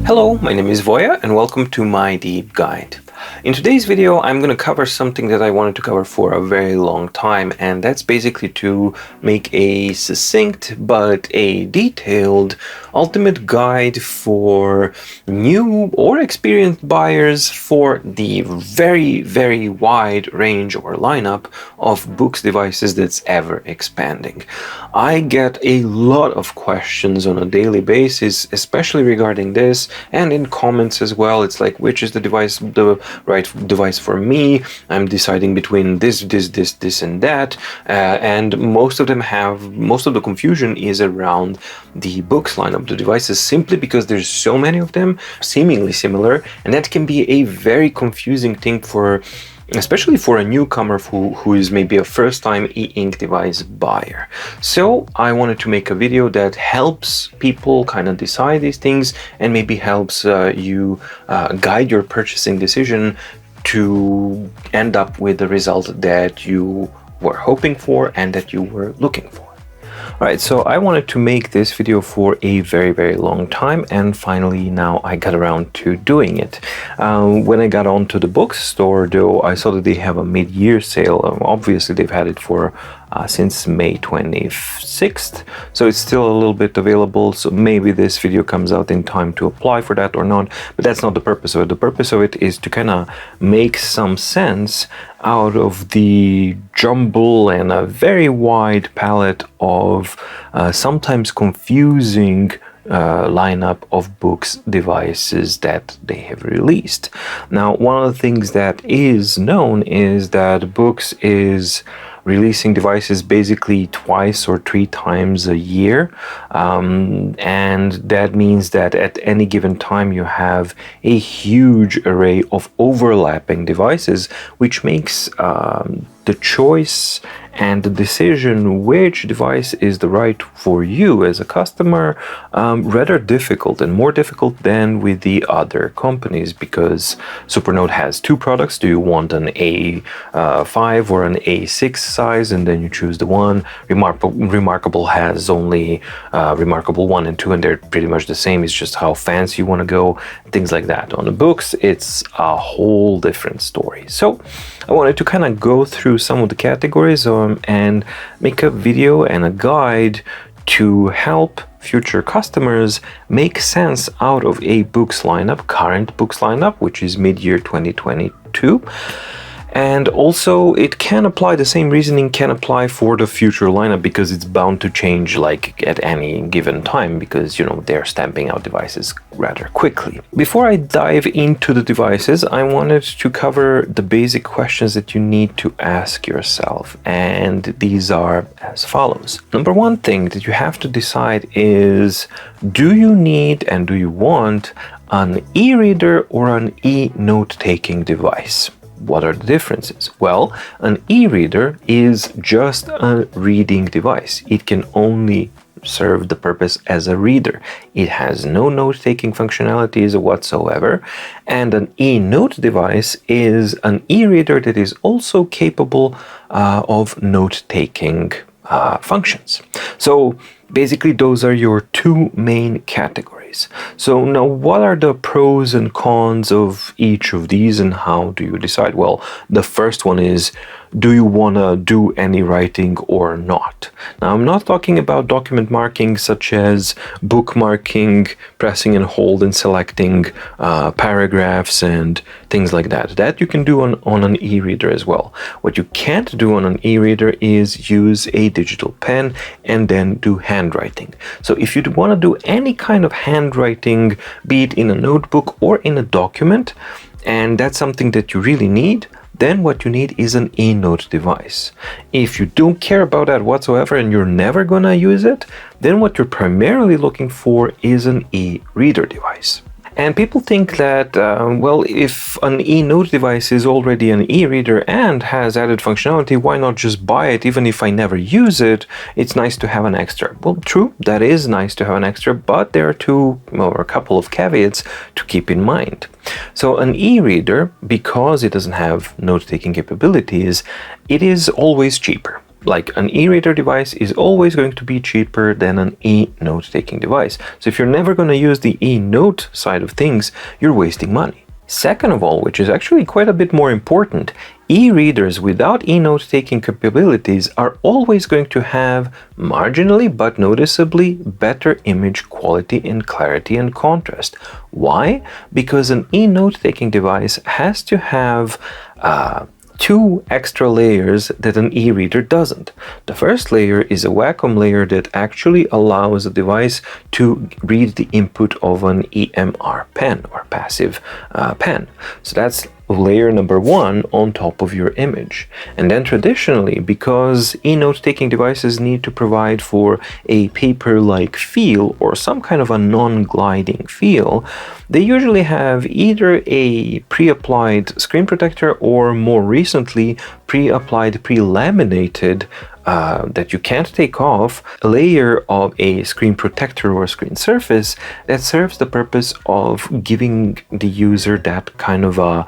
Hello, my name is Voya and welcome to My Deep Guide. In today's video, I'm going to cover something that I wanted to cover for a very long time, and that's basically to make a succinct but a detailed ultimate guide for new or experienced buyers for the very wide range or lineup of Boox devices that's ever expanding. I get a lot of questions on a daily basis, especially regarding this, and in comments as well. It's like, which is the right device for me? I'm deciding between this and that, and most of the confusion is around the Boox lineup, the devices, simply because there's so many of them seemingly similar, and that can be a very confusing thing especially for a newcomer who is maybe a first-time e-ink device buyer. So I wanted to make a video that helps people kind of decide these things and maybe helps you guide your purchasing decision to end up with the result that you were hoping for and that you were looking for. Alright, so I wanted to make this video for a very long time, and finally now I got around to doing it. When I got onto the Boox store, though, I saw that they have a mid-year sale. Obviously they've had it for since May 26th, so it's still a little bit available, so maybe this video comes out in time to apply for that or not, but that's not the purpose of it. The purpose of it is to kind of make some sense out of the jumble and a very wide palette of sometimes confusing lineup of Boox devices that they have released. Now, one of the things that is known is that Boox is releasing devices basically twice or three times a year, and that means that at any given time you have a huge array of overlapping devices, which makes the choice and the decision which device is the right for you as a customer rather difficult, and more difficult than with the other companies, because Supernote has two products. Do you want an A5 or an A6 size? And then you choose the one. Remarkable has only Remarkable 1 and 2, and they're pretty much the same. It's just how fancy you want to go, things like that. On the Boox, it's a whole different story. So I wanted to kind of go through some of the categories and make a video and a guide to help future customers make sense out of a Boox lineup, current Boox lineup, which is mid-year 2022. And also it can apply, the same reasoning can apply for the future lineup, because it's bound to change like at any given time, because, you know, they're stamping out devices rather quickly. Before I dive into the devices, I wanted to cover the basic questions that you need to ask yourself, and these are as follows. Number one thing that you have to decide is, do you need and do you want an e-reader or an e-note taking device? What are the differences? Well, an e-reader is just a reading device. It can only serve the purpose as a reader. It has no note-taking functionalities whatsoever. And an e-note device is an e-reader that is also capable of note-taking functions. So basically those are your two main categories. So now, what are the pros and cons of each of these, and how do you decide? Well, the first one is, do you want to do any writing or not? Now, I'm not talking about document marking such as bookmarking, pressing and hold and selecting paragraphs and things like that. That you can do on an e-reader as well. What you can't do on an e-reader is use a digital pen and then do handwriting. So if you want to do any kind of handwriting, be it in a notebook or in a document, and that's something that you really need, then what you need is an eNote device. If you don't care about that whatsoever and you're never gonna use it, then what you're primarily looking for is an e-reader device. And people think that, well, if an eNote device is already an e-reader and has added functionality, why not just buy it? Even if I never use it, it's nice to have an extra. Well, true, that is nice to have an extra, but there are a couple of caveats to keep in mind. So an e-reader, because it doesn't have note-taking capabilities, it is always cheaper. like an e-reader device is always going to be cheaper than an e-note taking device. So if you're never going to use the e-note side of things, you're wasting money. Second of all, which is actually quite a bit more important, e-readers without eNote taking capabilities are always going to have marginally but noticeably better image quality and clarity and contrast. Why? Because an eNote taking device has to have two extra layers that an e-reader doesn't. The first layer is a Wacom layer that actually allows a device to read the input of an EMR pen or passive pen. So that's layer number one on top of your image. And then traditionally, because eNote taking devices need to provide for a paper-like feel or some kind of a non-gliding feel, they usually have either a pre-applied screen protector or more recently pre-applied, pre-laminated that you can't take off, a layer of a screen protector or screen surface that serves the purpose of giving the user that kind of a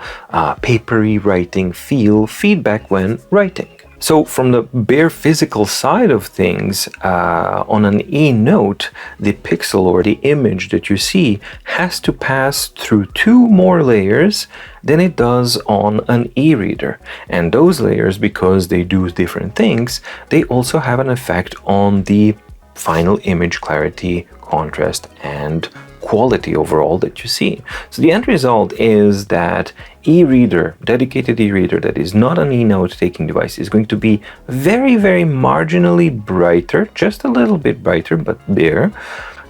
papery writing feedback when writing. So from the bare physical side of things, on an eNote, the pixel or the image that you see has to pass through two more layers than it does on an e-reader. And those layers, because they do different things, they also have an effect on the final image clarity, contrast, and quality overall that you see. So the end result is that e-reader, dedicated e-reader that is not an eNote taking device, is going to be very, very marginally brighter, just a little bit brighter, but there.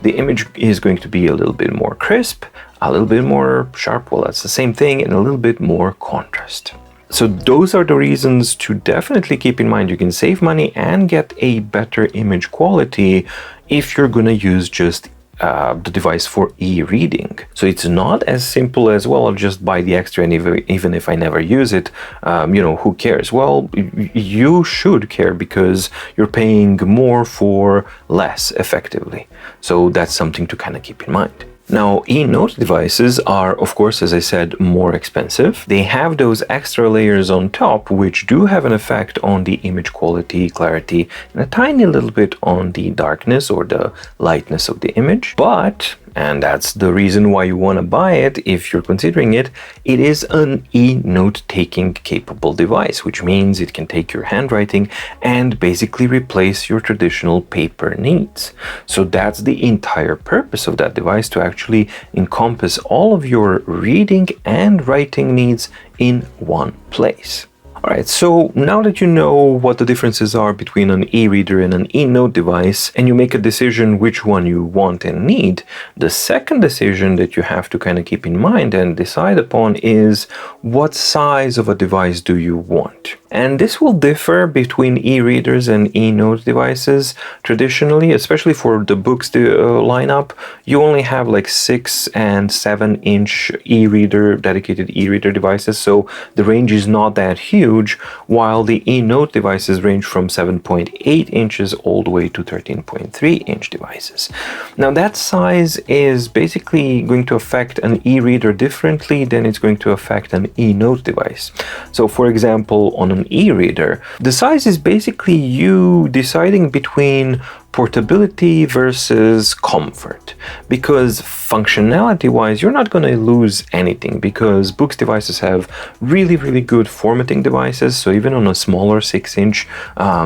The image is going to be a little bit more crisp, a little bit more sharp, well, that's the same thing, and a little bit more contrast. So those are the reasons to definitely keep in mind. You can save money and get a better image quality if you're going to use just the device for e-reading. So it's not as simple as, well, I'll just buy the extra and even if I never use it, who cares? Well, you should care because you're paying more for less effectively. So that's something to kind of keep in mind. Now, eNote devices are, of course, as I said, more expensive. They have those extra layers on top, which do have an effect on the image quality, clarity, and a tiny little bit on the darkness or the lightness of the image. But, and that's the reason why you want to buy it if you're considering it, it is an eNote taking capable device, which means it can take your handwriting and basically replace your traditional paper needs. So that's the entire purpose of that device, to actually encompass all of your reading and writing needs in one place. Alright, so now that you know what the differences are between an e-reader and an eNote device, and you make a decision which one you want and need, the second decision that you have to kind of keep in mind and decide upon is, what size of a device do you want? And this will differ between e-readers and eNote devices. Traditionally, especially for the Boox lineup, you only have like 6 and 7 inch e-reader, dedicated e-reader devices, so the range is not that huge, while the eNote devices range from 7.8 inches all the way to 13.3 inch devices. Now that size is basically going to affect an e-reader differently than it's going to affect an eNote device. So for example, on an e-reader, the size is basically you deciding between portability versus comfort, because functionality wise you're not going to lose anything, because Boox devices have really, really good formatting devices. So even on a smaller 6-inch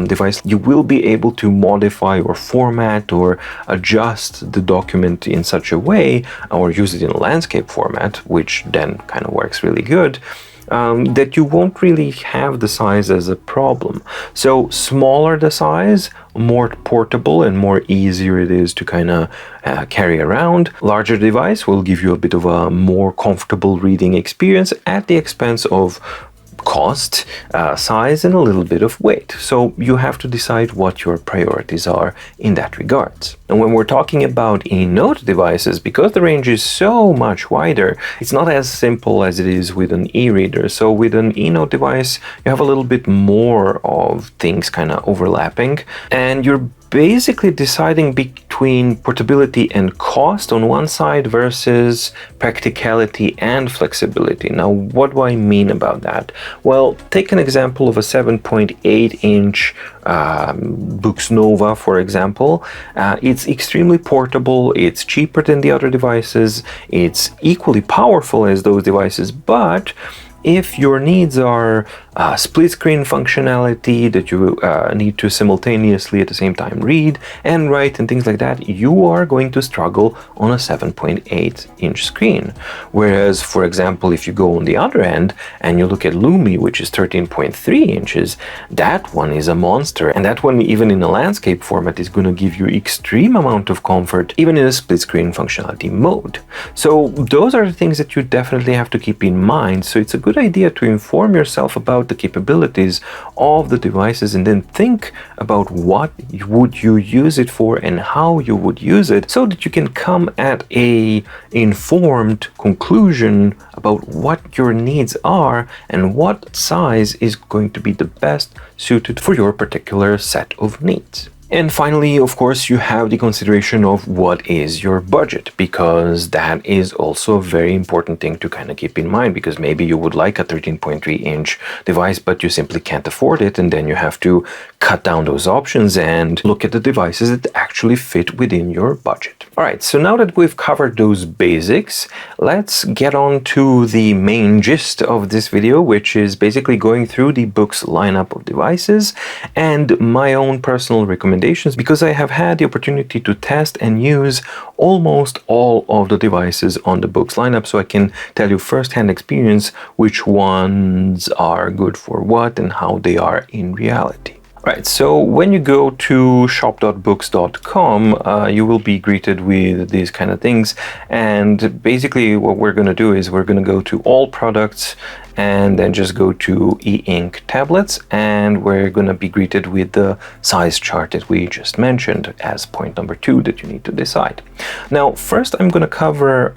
device, you will be able to modify or format or adjust the document in such a way, or use it in a landscape format, which then kind of works really good, that you won't really have the size as a problem. So smaller the size, more portable and more easier it is to kind of carry around. Larger device will give you a bit of a more comfortable reading experience at the expense of cost, size, and a little bit of weight. So you have to decide what your priorities are in that regards. And when we're talking about eNote devices, because the range is so much wider, it's not as simple as it is with an e-reader. So with an eNote device, you have a little bit more of things kind of overlapping, and you're basically deciding between portability and cost on one side versus practicality and flexibility. Now, what do I mean about that? Well, take an example of a 7.8-inch Boox Nova, for example. It's extremely portable, it's cheaper than the other devices, it's equally powerful as those devices, but if your needs are split screen functionality that you need to simultaneously at the same time read and write and things like that, you are going to struggle on a 7.8-inch screen. Whereas, for example, if you go on the other end and you look at Lumi, which is 13.3 inches, that one is a monster, and that one, even in a landscape format, is going to give you extreme amount of comfort even in a split screen functionality mode. So those are the things that you definitely have to keep in mind. So it's a good idea to inform yourself about the capabilities of the devices and then think about what would you use it for and how you would use it, so that you can come at a informed conclusion about what your needs are and what size is going to be the best suited for your particular set of needs. And finally, of course, you have the consideration of what is your budget, because that is also a very important thing to kind of keep in mind, because maybe you would like a 13.3-inch device, but you simply can't afford it, and then you have to cut down those options and look at the devices that actually fit within your budget. All right, so now that we've covered those basics, let's get on to the main gist of this video, which is basically going through the Boox lineup of devices and my own personal recommendations, because I have had the opportunity to test and use almost all of the devices on the Boox lineup, so I can tell you firsthand experience which ones are good for what and how they are in reality. Right, so when you go to shop.boox.com, you will be greeted with these kind of things, and basically what we're going to do is we're going to go to all products and then just go to e-ink tablets, and we're going to be greeted with the size chart that we just mentioned as point number 2 that you need to decide. Now, first I'm going to cover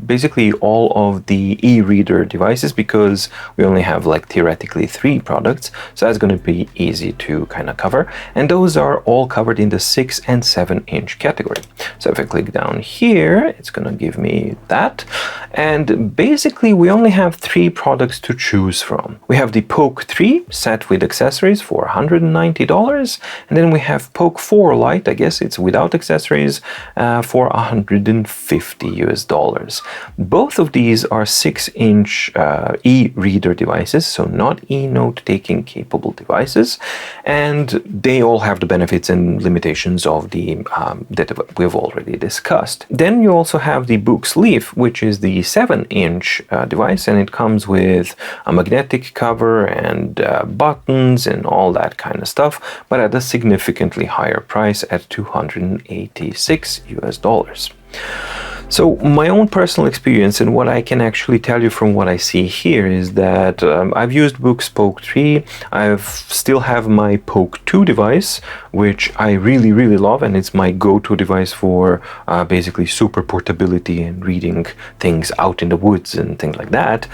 basically all of the e-reader devices, because we only have like theoretically 3 products, so that's going to be easy to kind of cover, and those are all covered in the 6 and 7-inch category. So if I click down here, it's going to give me that, and basically we only have 3 products to choose from. We have the Poke 3 set with accessories for $190, and then we have Poke 4 Lite, I guess it's without accessories, for $150. Both of these are 6-inch e-reader devices, so not eNote taking capable devices, and they all have the benefits and limitations of the that we've already discussed. Then you also have the Boox Leaf, which is the 7-inch device, and it comes with a magnetic cover and buttons and all that kind of stuff, but at a significantly higher price at $286. So my own personal experience and what I can actually tell you from what I see here is that I've used Boox Poke 3, I still have my Poke 2 device, which I really, really love, and it's my go-to device for basically super portability and reading things out in the woods and things like that.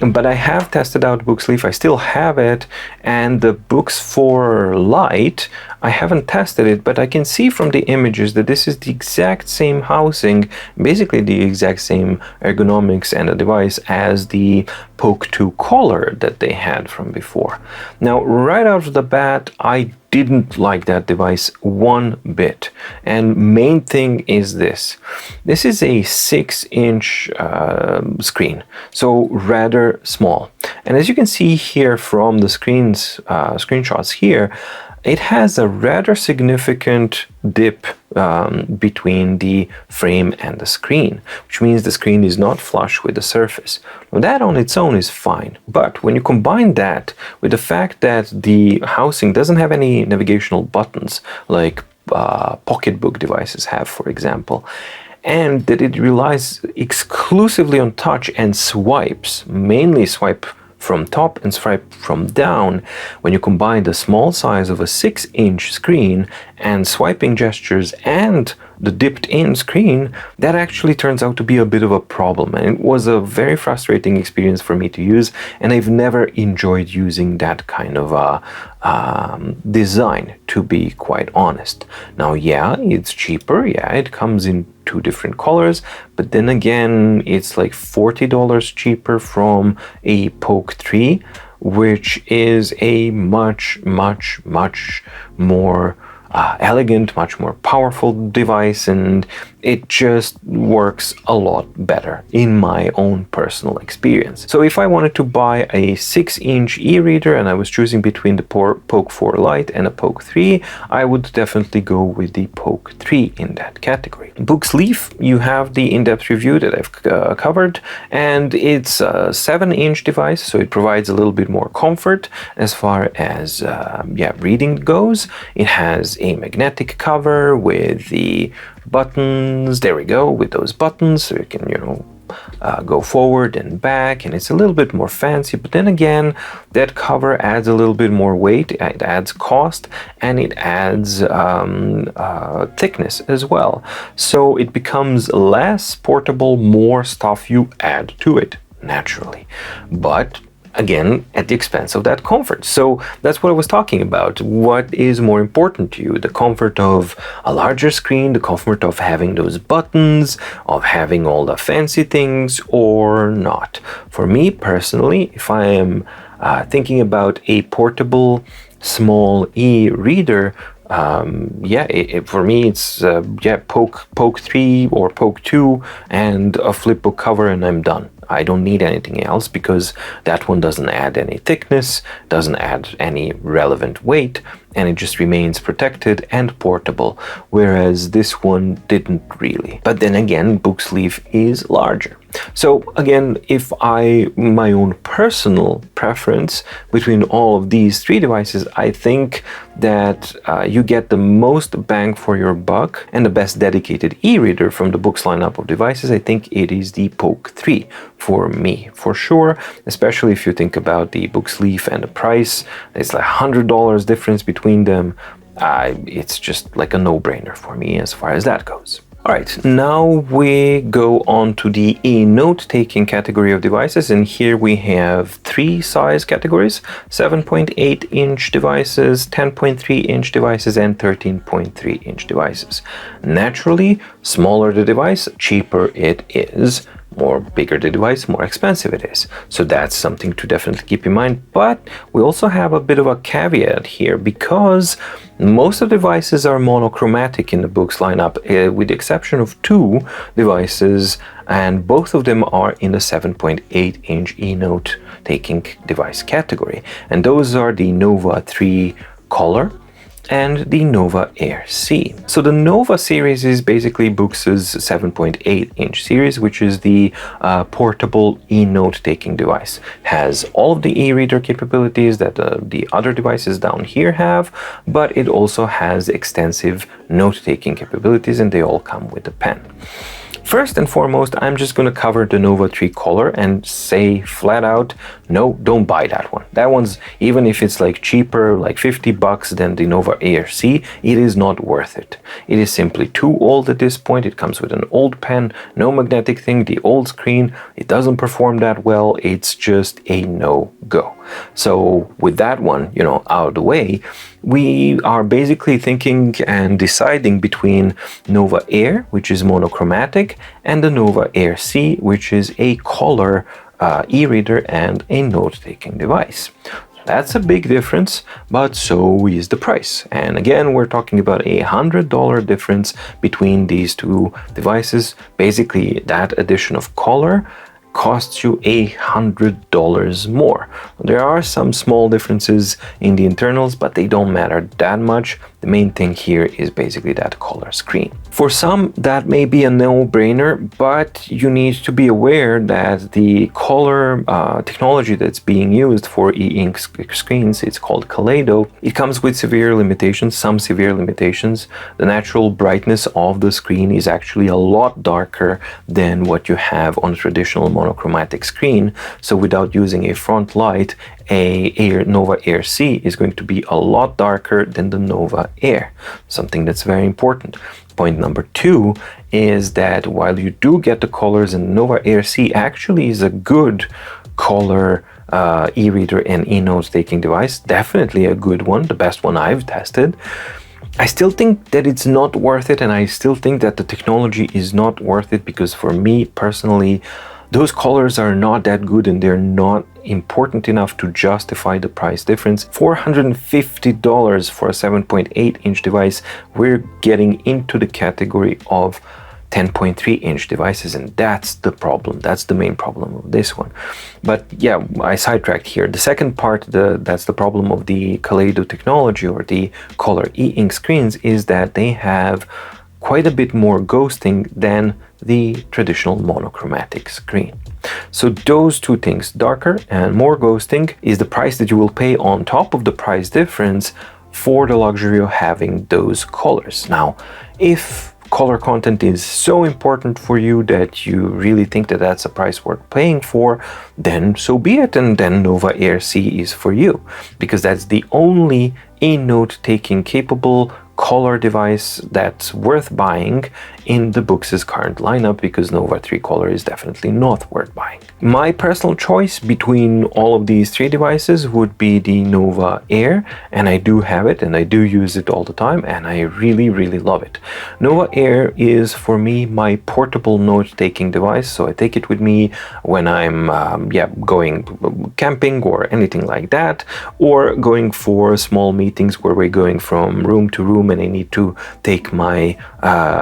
But I have tested out Boox Leaf, I still have it, and the Boox 4 Lite, I haven't tested it, but I can see from the images that this is the exact same housing, basically the exact same ergonomics and the device as the Poke 2 Color that they had from before. Now, right out of the bat, I didn't like that device one bit, and main thing is this is a 6-inch screen, so rather small, and as you can see here from the screenshots here, it has a rather significant dip between the frame and the screen, which means the screen is not flush with the surface. Now, that on its own is fine, but when you combine that with the fact that the housing doesn't have any navigational buttons like pocketbook devices have, for example, and that it relies exclusively on touch and swipes, mainly swipe from top and swipe from down, when you combine the small size of a 6-inch screen and swiping gestures and the dipped-in screen, that actually turns out to be a bit of a problem. And it was a very frustrating experience for me to use, and I've never enjoyed using that kind of design, to be quite honest. Now, yeah, it's cheaper. Yeah, it comes in 2 different colors, but then again, it's like $40 cheaper from a Poke 3, which is a much more elegant, much more powerful device, and it just works a lot better in my own personal experience. So if I wanted to buy a 6-inch e-reader and I was choosing between the Poke 4 Lite and a Poke 3, I would definitely go with the Poke 3 in that category. Boox Leaf, you have the in-depth review that I've covered, and it's a 7-inch device, so it provides a little bit more comfort as far as reading goes. It has a magnetic cover with the buttons. There we go, with those buttons, so you can, go forward and back, and it's a little bit more fancy. But then again, that cover adds a little bit more weight, it adds cost, and it adds thickness as well. So it becomes less portable, more stuff you add to it, naturally. But again, at the expense of that comfort. So that's what I was talking about. What is more important to you? The comfort of a larger screen, the comfort of having those buttons, of having all the fancy things, or not? For me personally, if I am thinking about a portable small e-reader, for me it's Poke 3 or Poke 2 and a flipbook cover, and I'm done. I don't need anything else, because that one doesn't add any thickness, doesn't add any relevant weight, and it just remains protected and portable, whereas this one didn't really. But then again, Boox Leaf is larger. So again, if my own personal preference between all of these 3 devices, I think that you get the most bang for your buck and the best dedicated e-reader from the Boox lineup of devices. I think it is the Poke 3 for me, for sure, especially if you think about the Boox Leaf and the price. It's like $100 difference between them. It's just like a no-brainer for me as far as that goes. Alright, now we go on to the eNote taking category of devices, and here we have 3 size categories: 7.8-inch devices, 10.3-inch devices, and 13.3-inch devices. Naturally, smaller the device, cheaper it is. More bigger the device, more expensive it is. So that's something to definitely keep in mind. But we also have a bit of a caveat here, because most of the devices are monochromatic in the Boox lineup, with the exception of 2 devices, and both of them are in the 7.8-inch eNote taking device category. And those are the Nova 3 Color and the Nova Air C. So the Nova series is basically Boox's 7.8-inch series, which is the portable eNote taking device. Has all of the e-reader capabilities that the other devices down here have, but it also has extensive note-taking capabilities, and they all come with a pen. First and foremost, I'm just going to cover the Nova 3 Color and say flat out, no, don't buy that one. That one's, even if it's like cheaper, like $50 than the Nova Air C, it is not worth it. It is simply too old at this point. It comes with an old pen, no magnetic thing, the old screen, it doesn't perform that well. It's just a no-go. So with that one, out of the way, we are basically thinking and deciding between Nova Air, which is monochromatic, and the Nova Air C, which is a color e-reader and a note-taking device. That's a big difference, but so is the price. And again, we're talking about a $100 difference between these 2 devices. Basically, that addition of color costs you $100 more. There are some small differences in the internals, but they don't matter that much. The main thing here is basically that color screen. For some, that may be a no-brainer, but you need to be aware that the color technology that's being used for e-ink screens, it's called Kaleido. It comes with severe limitations, some severe limitations. The natural brightness of the screen is actually a lot darker than what you have on a traditional monochromatic screen. So without using a front light, Nova Air C is going to be a lot darker than the Nova Air, something that's very important. Point number 2 is that while you do get the colors, and Nova Air C actually is a good color e-reader and eNote taking device, definitely a good one, the best one I've tested, I still think that it's not worth it, and I still think that the technology is not worth it, because for me personally, those colors are not that good and they're not important enough to justify the price difference. $450 for a 7.8-inch device, we're getting into the category of 10.3-inch devices, and that's the problem. That's the main problem of this one. But yeah, I sidetracked here. The second part, that's the problem of the Kaleido technology or the Color e-ink screens, is that they have quite a bit more ghosting than the traditional monochromatic screen. So those two things, darker and more ghosting, is the price that you will pay on top of the price difference for the luxury of having those colors. Now, if color content is so important for you that you really think that that's a price worth paying for, then so be it, and then Nova Air C is for you, because that's the only eNote taking capable color device that's worth buying in the Boox's current lineup, because Nova 3 Color is definitely not worth buying. My personal choice between all of these 3 devices would be the Nova Air, and I do have it and I do use it all the time, and I really love it. Nova Air is for me my portable note-taking device, so I take it with me when I'm going camping or anything like that, or going for small meetings where we're going from room to room and I need to take my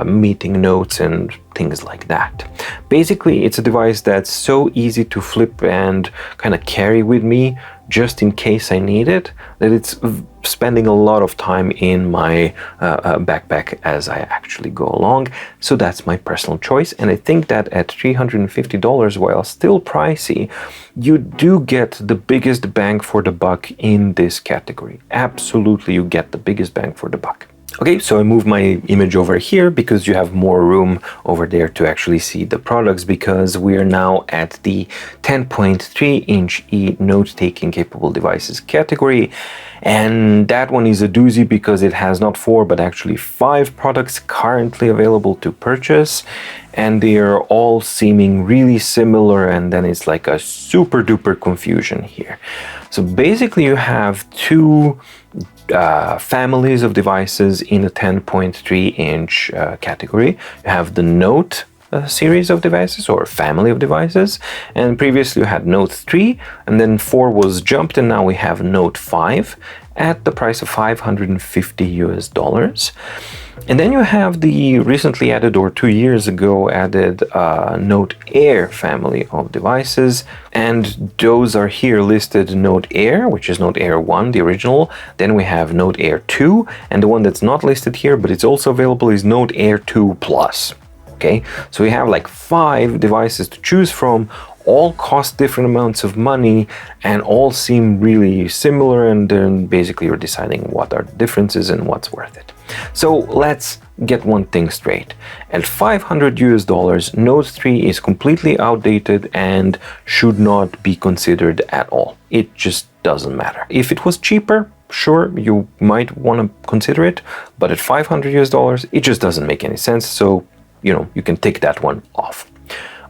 meeting notes and things like that. Basically, it's a device that's so easy to flip and kind of carry with me just in case I need it, that it's spending a lot of time in my backpack as I actually go along. So that's my personal choice, and I think that at $350, while still pricey, you do get the biggest bang for the buck in this category. Absolutely, you get the biggest bang for the buck. Okay, so I move my image over here because you have more room over there to actually see the products, because we are now at the 10.3-inch eNote taking capable devices category. And that one is a doozy because it has not 4 but actually 5 products currently available to purchase, and they are all seeming really similar, and then it's like a super duper confusion here. So basically you have 2 families of devices in the 10.3-inch category. You have the Note series of devices or family of devices, and previously you had Note 3, and then 4 was jumped, and now we have Note 5 at the price of $550. And then you have the recently added, or 2 years ago added, Note Air family of devices, and those are here listed: Note Air, which is Note Air 1, the original. Then we have Note Air 2, and the one that's not listed here but it's also available is Note Air 2 Plus. Okay, so we have like 5 devices to choose from, all cost different amounts of money and all seem really similar, and then basically you're deciding what are the differences and what's worth it. So let's get one thing straight. At $500, Note 3 is completely outdated and should not be considered at all. It just doesn't matter. If it was cheaper, sure, you might want to consider it, but at $500, it just doesn't make any sense. So, you know, you can take that one off.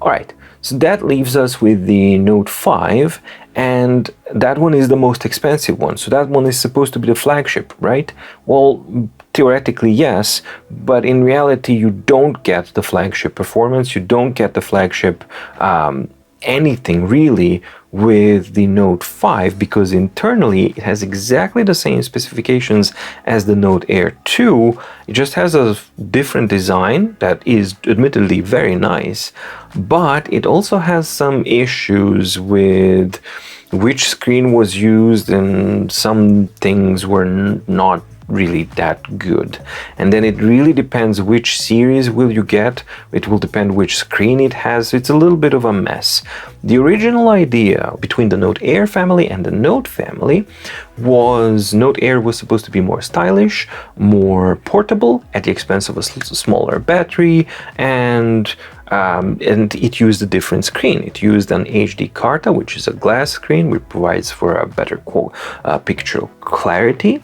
All right. So that leaves us with the Note 5, and that one is the most expensive one. So that one is supposed to be the flagship, right? Well, theoretically, yes, but in reality, you don't get the flagship performance. You don't get the flagship anything really with the Note 5, because internally it has exactly the same specifications as the Note Air 2. It just has a different design that is admittedly very nice, but it also has some issues with which screen was used, and some things were not really that good. And then it really depends which series will you get. It will depend which screen it has. It's a little bit of a mess. The original idea between the Note Air family and the Note family was Note Air was supposed to be more stylish, more portable at the expense of a smaller battery, and it used a different screen. It used an HD Carta, which is a glass screen, which provides for a better picture clarity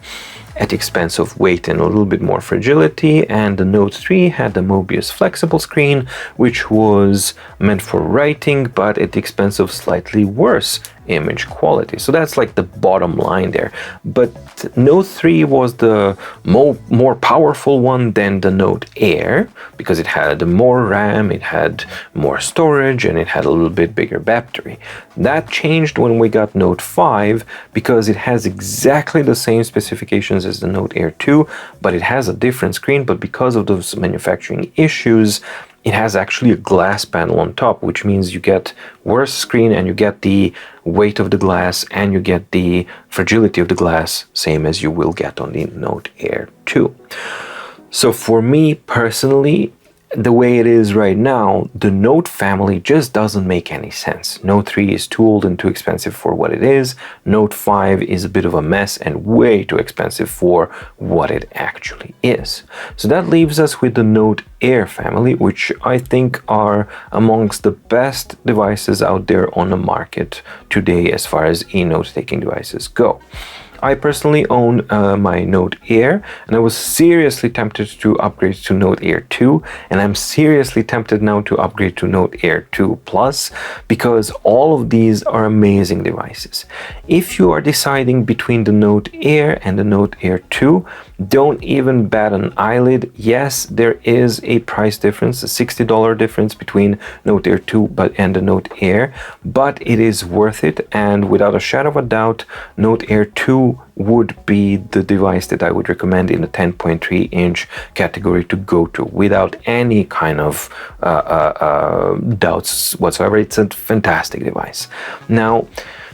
at the expense of weight and a little bit more fragility. And the Note 3 had the Mobius flexible screen, which was meant for writing, but at the expense of slightly worse image quality. So that's like the bottom line there. But Note 3 was the more powerful one than the Note Air, because it had more RAM, it had more storage, and it had a little bit bigger battery. That changed when we got Note 5, because it has exactly the same specifications as the Note Air 2, but it has a different screen. But because of those manufacturing issues, it has actually a glass panel on top, which means you get worse screen and you get the weight of the glass and you get the fragility of the glass, same as you will get on the Note Air 2. So for me personally, the way it is right now, the Note family just doesn't make any sense. Note 3 is too old and too expensive for what it is. Note 5 is a bit of a mess and way too expensive for what it actually is. So that leaves us with the Note Air family, which I think are amongst the best devices out there on the market today as far as eNote taking devices go. I personally own my Note Air, and I was seriously tempted to upgrade to Note Air 2, and I'm seriously tempted now to upgrade to Note Air 2 Plus, because all of these are amazing devices. If you are deciding between the Note Air and the Note Air 2, don't even bat an eyelid. Yes, there is a price difference, a $60 difference between Note Air 2 and the Note Air, but it is worth it, and without a shadow of a doubt, Note Air 2 would be the device that I would recommend in the 10.3 inch category to go to without any kind of doubts whatsoever. It's a fantastic device. Now,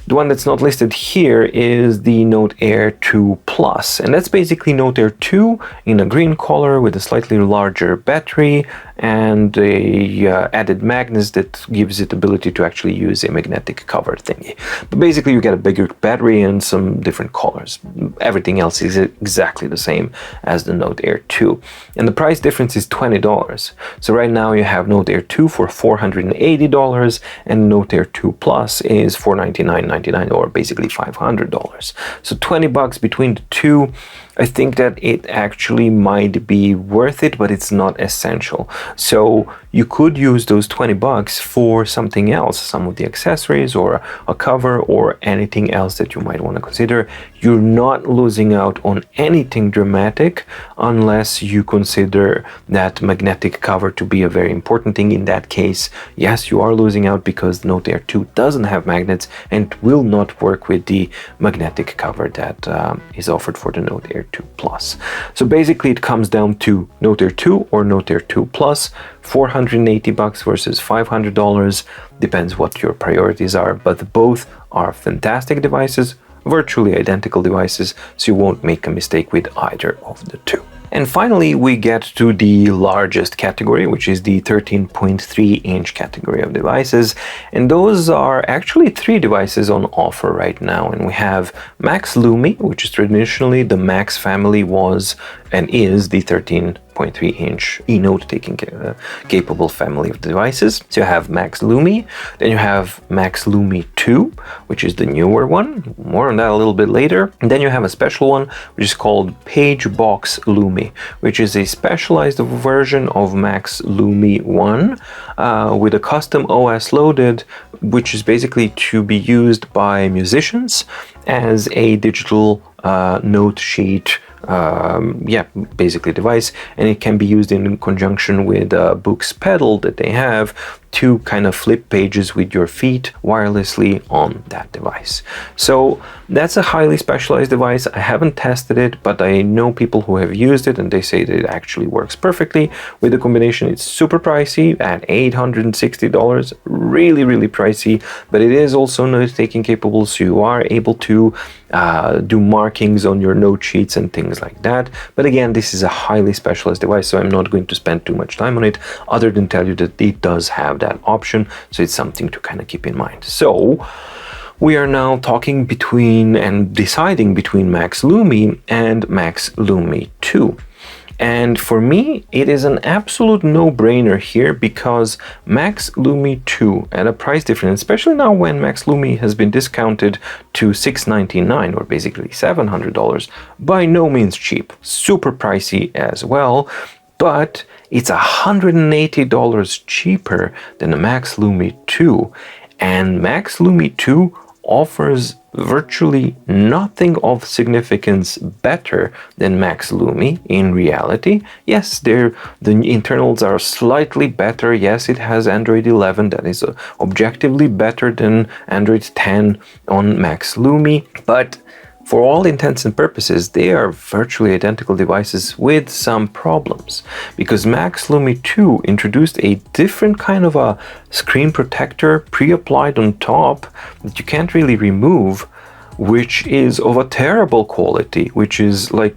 the one that's not listed here is the Note Air 2 Plus, and that's basically Note Air 2 in a green color with a slightly larger battery and a added magnet that gives it ability to actually use a magnetic cover thingy. But basically you get a bigger battery and some different colors. Everything else is exactly the same as the Note Air 2. And the price difference is $20. So right now you have Note Air 2 for $480 and Note Air 2 Plus is $499.99, or basically $500. So $20 between the two. I think that it actually might be worth it, but it's not essential. So you could use those $20 for something else, some of the accessories or a cover or anything else that you might want to consider. You're not losing out on anything dramatic unless you consider that magnetic cover to be a very important thing. In that case, yes, you are losing out because the Note Air 2 doesn't have magnets and will not work with the magnetic cover that is offered for the Note Air 2 Plus. So basically it comes down to Note Air 2 or Note Air 2 Plus, $480 versus $500, depends what your priorities are, but both are fantastic devices, virtually identical devices, so you won't make a mistake with either of the two. And finally, we get to the largest category, which is the 13.3 inch category of devices. And those are actually 3 devices on offer right now. And we have Max Lumi, which is traditionally the Max family was and is the 13.3 inch eNote taking capable family of devices. So you have Max Lumi, then you have Max Lumi 2, which is the newer one. More on that a little bit later. And then you have a special one, which is called PageBox Lumi, which is a specialized version of Max Lumi 1 with a custom OS loaded, which is basically to be used by musicians as a digital note sheet basically device, and it can be used in conjunction with a Boox pedal that they have to kind of flip pages with your feet wirelessly on that device. So that's a highly specialized device. I haven't tested it, but I know people who have used it and they say that it actually works perfectly with the combination. It's super pricey at $860, really pricey, but it is also note taking capable, so you are able to do markings on your note sheets and things things like that. But again, this is a highly specialized device, so I'm not going to spend too much time on it, other than tell you that it does have that option, so it's something to kind of keep in mind. So we are now talking between and deciding between Max Lumi and Max Lumi 2. And for me, it is an absolute no-brainer here, because Max Lumi 2 at a price difference, especially now when Max Lumi has been discounted to $699, or basically $700, by no means cheap. Super pricey as well, but it's $180 cheaper than the Max Lumi 2. And Max Lumi 2 offers virtually nothing of significance better than Max Lumi in reality. Yes, the internals are slightly better. Yes, it has Android 11 that is objectively better than Android 10 on Max Lumi, but for all intents and purposes, they are virtually identical devices with some problems, because Max Lumi 2 introduced a different kind of a screen protector pre-applied on top that you can't really remove, which is of a terrible quality, which is like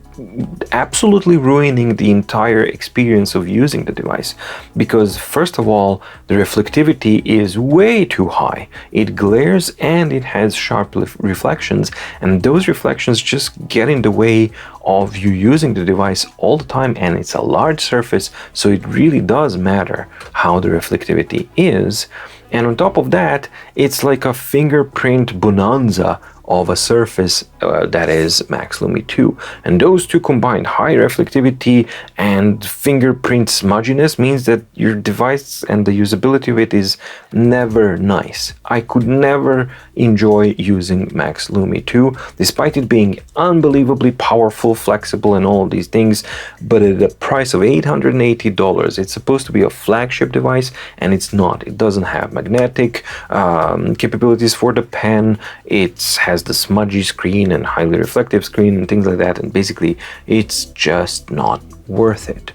absolutely ruining the entire experience of using the device. Because first of all, the reflectivity is way too high. It glares and it has sharp reflections, and those reflections just get in the way of you using the device all the time, and it's a large surface, so it really does matter how the reflectivity is. And on top of that, it's like a fingerprint bonanza of a surface that is Max Lumi 2. And those two combined, high reflectivity and fingerprint smudginess, means that your device and the usability of it is never nice. I could never enjoy using Max Lumi 2, despite it being unbelievably powerful, flexible, and all of these things. But at the price of $880, it's supposed to be a flagship device, and it's not. It doesn't have magnetic capabilities for the pen. It has the smudgy screen and highly reflective screen and things like that, and basically it's just not worth it.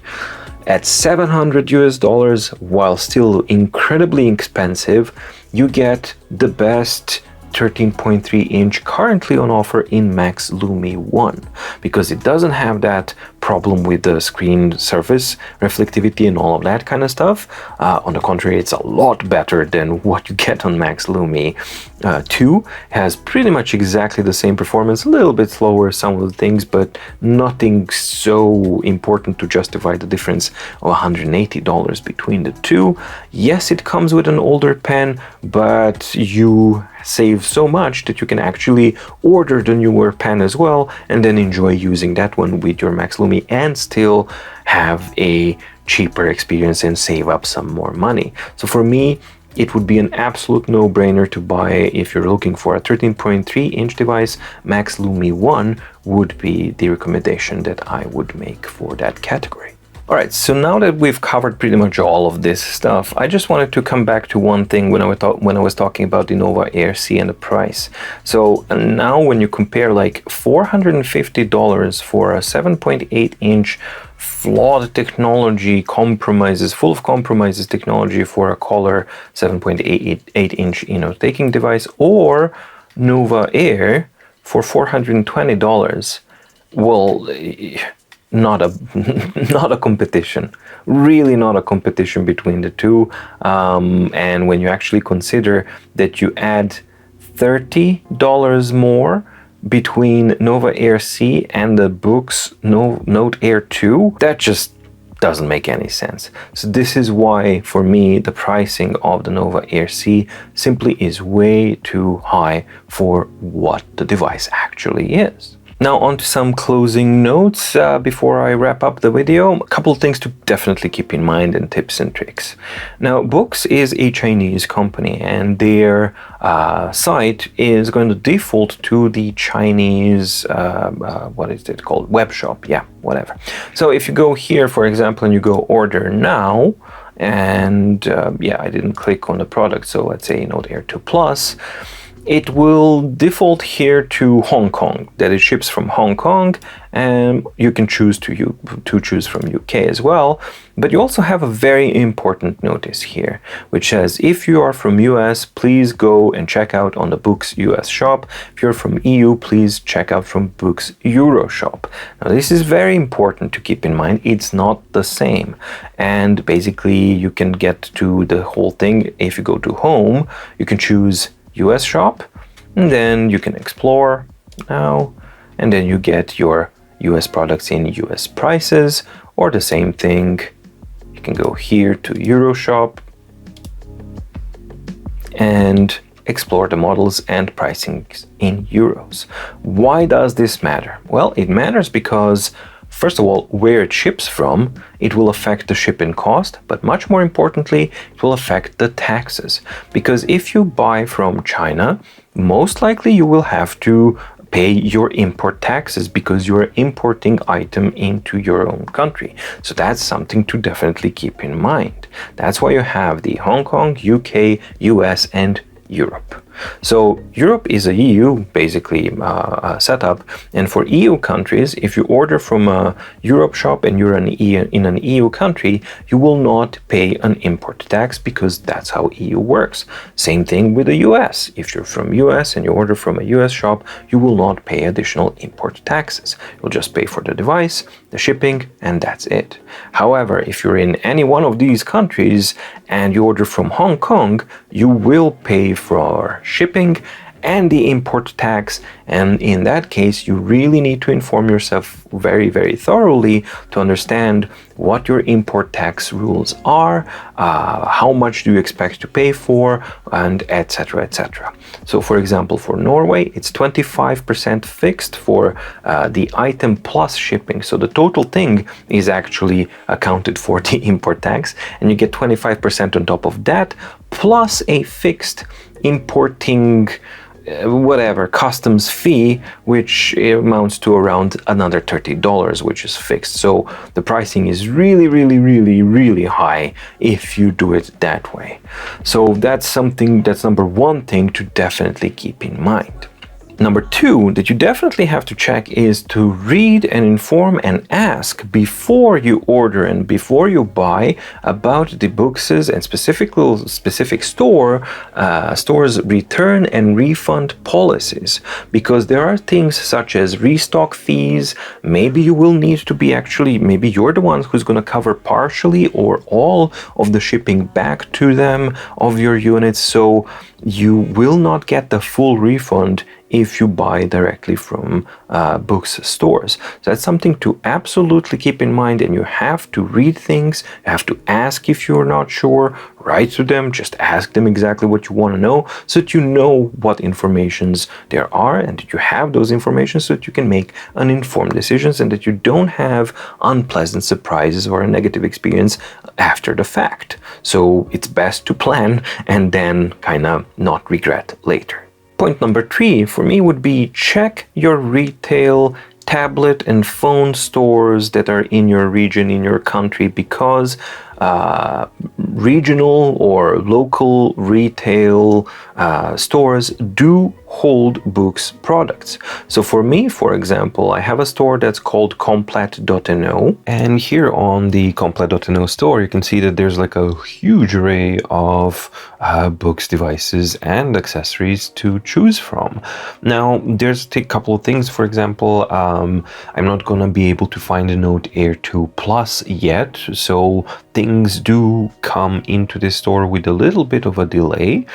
At $700 while still incredibly expensive, you get the best 13.3 inch currently on offer in Max Lumi 1, because it doesn't have that problem with the screen surface reflectivity and all of that kind of stuff. On the contrary, it's a lot better than what you get on Max Lumi 2. Has pretty much exactly the same performance, a little bit slower some of the things, but nothing so important to justify the difference of $180 between the two. Yes, it comes with an older pen, but you save so much that you can actually order the newer pen as well, and then enjoy using that one with your Max Lumi and still have a cheaper experience and save up some more money. So for me, it would be an absolute no-brainer to buy. If you're looking for a 13.3 inch device, Max Lumi 1 would be the recommendation that I would make for that category. Alright, so now that we've covered pretty much all of this stuff, I just wanted to come back to one thing when I was talking about the Nova Air C and the price. So now when you compare like $450 for a 7.8 inch flawed technology, full of compromises technology for a color 7.8 inch eNote taking device, or Nova Air for $420, well, not a competition, really not a competition between the two. And when you actually consider that you add $30 more between Nova Air C and the Boox Note Air 2, that just doesn't make any sense. So this is why, for me, the pricing of the Nova Air C simply is way too high for what the device actually is. Now on to some closing notes before I wrap up the video. A couple of things to definitely keep in mind and tips and tricks. Now, Boox is a Chinese company, and their site is going to default to the Chinese, what is it called? Web shop, yeah, whatever. So if you go here, for example, and you go order now, and yeah, I didn't click on the product, so let's say Note Air 2 Plus, it will default here to Hong Kong, that it ships from Hong Kong, and you can choose to choose from UK as well. But you also have a very important notice here, which says if you are from US, please go and check out on the Boox US shop. If you're from EU, please check out from Boox Euro shop. Now this is very important to keep in mind. It's not the same. And basically you can get to the whole thing. If you go to home, you can choose US shop, and then you can explore now, and then you get your US products in US prices, or the same thing. You can go here to Euro shop and explore the models and pricings in euros. Why does this matter? Well, it matters because first of all, where it ships from, it will affect the shipping cost, but much more importantly, it will affect the taxes. Because if you buy from China, most likely you will have to pay your import taxes because you're importing item into your own country. So that's something to definitely keep in mind. That's why you have the Hong Kong, UK, US, and Europe. So Europe is a EU basically setup, and for EU countries, if you order from a Europe shop and you're in an EU country, you will not pay an import tax because that's how EU works. Same thing with the US. If you're from US and you order from a US shop, you will not pay additional import taxes. You'll just pay for the device, the shipping, and that's it. However, if you're in any one of these countries and you order from Hong Kong, you will pay for shipping and the import tax, and in that case you really need to inform yourself very, very thoroughly to understand what your import tax rules are, how much do you expect to pay for, and etc, etc. So for example, for Norway it's 25% fixed for the item plus shipping, so the total thing is actually accounted for the import tax, and you get 25% on top of that plus a fixed importing whatever customs fee, which amounts to around another $30, which is fixed. So the pricing is really, really, really, really high if you do it that way. So that's number one thing to definitely keep in mind. Number two that you definitely have to check is to read and inform and ask before you order and before you buy about the Boox's and specific stores' return and refund policies, because there are things such as restock fees. Maybe you will need to be maybe you're the one who's going to cover partially or all of the shipping back to them of your units, so you will not get the full refund if you buy directly from Boox stores. So that's something to absolutely keep in mind, and you have to read things, you have to ask if you're not sure, write to them, just ask them exactly what you want to know so that you know what informations there are and that you have those information so that you can make an informed decisions and that you don't have unpleasant surprises or a negative experience after the fact. So it's best to plan and then kind of not regret later. Point number 3 for me would be check your retail tablet and phone stores that are in your region, in your country, because regional or local retail stores do hold Boox products. So for me, for example, I have a store that's called Complet.no, and here on the Complet.no store you can see that there's like a huge array of Boox devices and accessories to choose from. Now there's a couple of things. For example, I'm not gonna be able to find a Note Air 2 Plus yet, so things do come into this store with a little bit of a delay.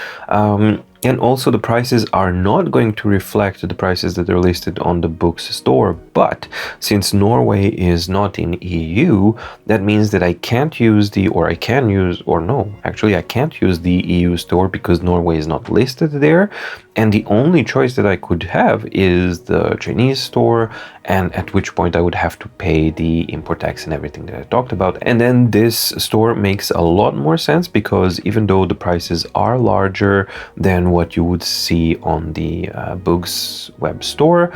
And also the prices are not going to reflect the prices that are listed on the Boox store. But since Norway is not in EU, that means that I can't use I can't use the EU store because Norway is not listed there. And the only choice that I could have is the Chinese store, and at which point I would have to pay the import tax and everything that I talked about. And then this store makes a lot more sense because even though the prices are larger than what you would see on the Boox web store.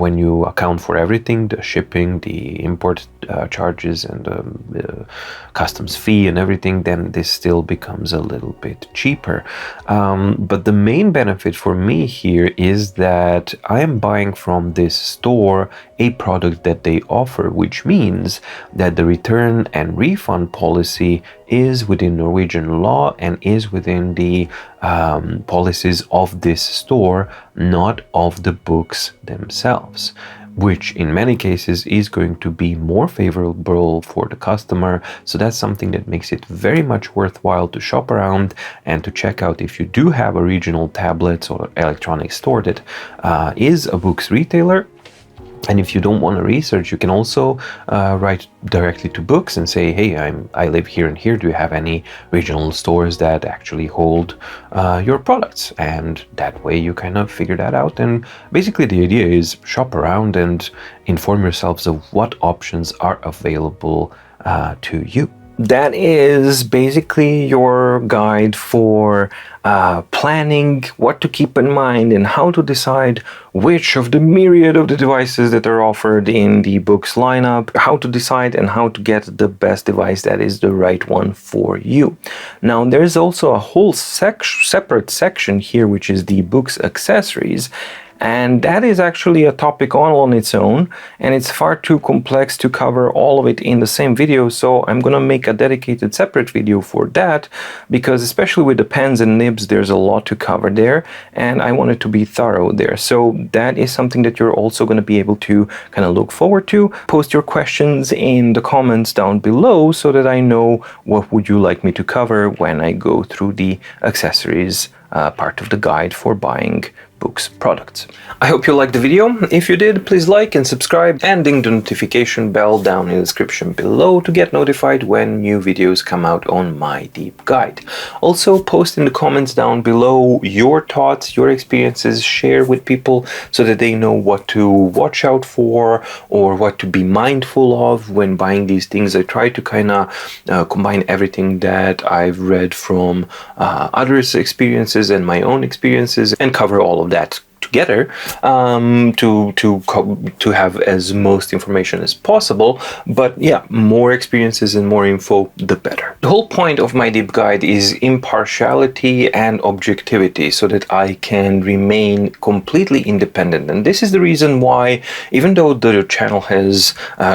When you account for everything, the shipping, the import charges, and the customs fee and everything, then this still becomes a little bit cheaper. But the main benefit for me here is that I am buying from this store a product that they offer, which means that the return and refund policy is within Norwegian law and is within the policies of this store, not of the books themselves, which in many cases is going to be more favorable for the customer. So that's something that makes it very much worthwhile to shop around and to check out if you do have a regional tablets or electronic store that is a Boox retailer. And if you don't want to research, you can also write directly to Boox and say, hey, I live here and here. Do you have any regional stores that actually hold your products? And that way you kind of figure that out. And basically the idea is shop around and inform yourselves of what options are available to you. That is basically your guide for planning what to keep in mind and how to decide which of the myriad of the devices that are offered in the Boox lineup, how to decide and how to get the best device that is the right one for you. Now, there's also a whole separate section here, which is the Boox accessories. And that is actually a topic all on its own, and it's far too complex to cover all of it in the same video, so I'm gonna make a dedicated separate video for that, because especially with the pens and nibs, there's a lot to cover there, and I wanted to be thorough there. So that is something that you're also gonna be able to kind of look forward to. Post your questions in the comments down below so that I know what would you like me to cover when I go through the accessories part of the guide for buying Boox products. I hope you liked the video. If you did, please like and subscribe and ding the notification bell down in the description below to get notified when new videos come out on My Deep Guide. Also, post in the comments down below your thoughts, your experiences, share with people so that they know what to watch out for or what to be mindful of when buying these things. I try to kind of combine everything that I've read from others' experiences and my own experiences and cover all of that together to have as most information as possible. But yeah, more experiences and more info, the better. The whole point of My Deep Guide is impartiality and objectivity so that I can remain completely independent. And this is the reason why, even though the channel has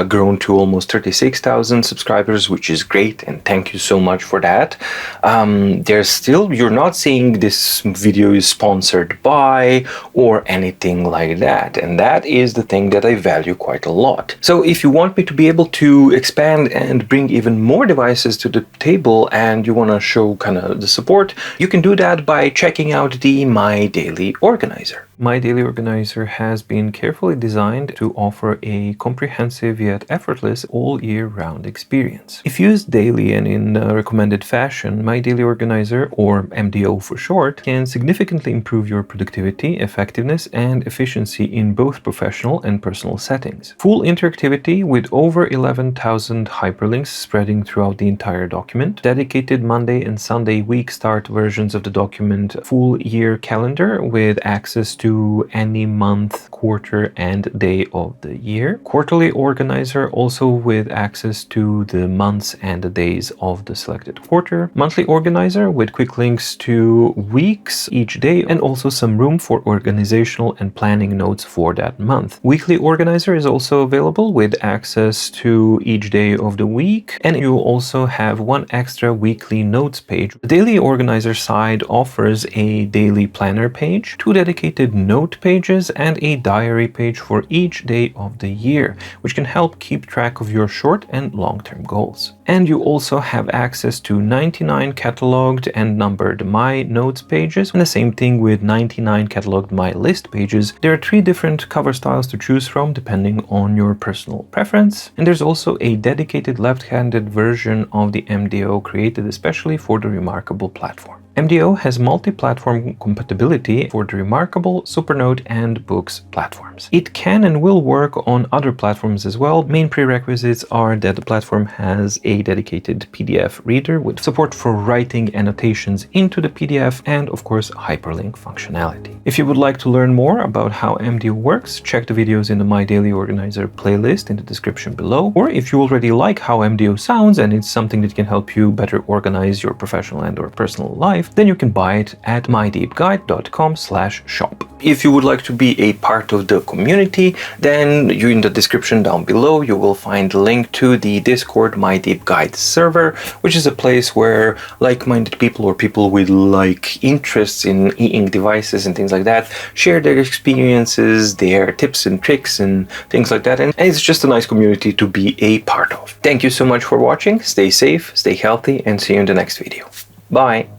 grown to almost 36,000 subscribers, which is great, and thank you so much for that, there's still, you're not seeing this video is sponsored by or anything like that, and that is the thing that I value quite a lot. So if you want me to be able to expand and bring even more devices to the table and you want to show kind of the support, you can do that by checking out the My Daily Organizer. My Daily Organizer has been carefully designed to offer a comprehensive yet effortless all year round experience. If used daily and in a recommended fashion, My Daily Organizer, or MDO for short, can significantly improve your productivity, effectiveness, and efficiency in both professional and personal settings. Full interactivity with over 11,000 hyperlinks spreading throughout the entire document, dedicated Monday and Sunday week start versions of the document, full year calendar with access to any month, quarter, and day of the year. Quarterly organizer also with access to the months and the days of the selected quarter. Monthly organizer with quick links to weeks each day and also some room for organizational and planning notes for that month. Weekly organizer is also available with access to each day of the week, and you also have one extra weekly notes page. The daily organizer side offers a daily planner page, two dedicated note pages, and a diary page for each day of the year, which can help keep track of your short and long-term goals. And you also have access to 99 cataloged and numbered My Notes pages, and the same thing with 99 cataloged My List pages. There are 3 different cover styles to choose from depending on your personal preference, and there's also a dedicated left-handed version of the MDO created especially for the Remarkable platform. MDO has multi-platform compatibility for the remarkable SuperNote and Boox platforms. It can and will work on other platforms as well. Main prerequisites are that the platform has a dedicated PDF reader with support for writing annotations into the PDF and, of course, hyperlink functionality. If you would like to learn more about how MDO works, check the videos in the My Daily Organizer playlist in the description below. Or if you already like how MDO sounds and it's something that can help you better organize your professional and/or personal life, then you can buy it at mydeepguide.com/shop. If you would like to be a part of the community, then in the description down below you will find a link to the Discord My Deep Guide server, which is a place where like-minded people or people with like interests in e-ink devices and things like that share their experiences, their tips and tricks and things like that, and it's just a nice community to be a part of. Thank you so much for watching, stay safe, stay healthy, and see you in the next video. Bye!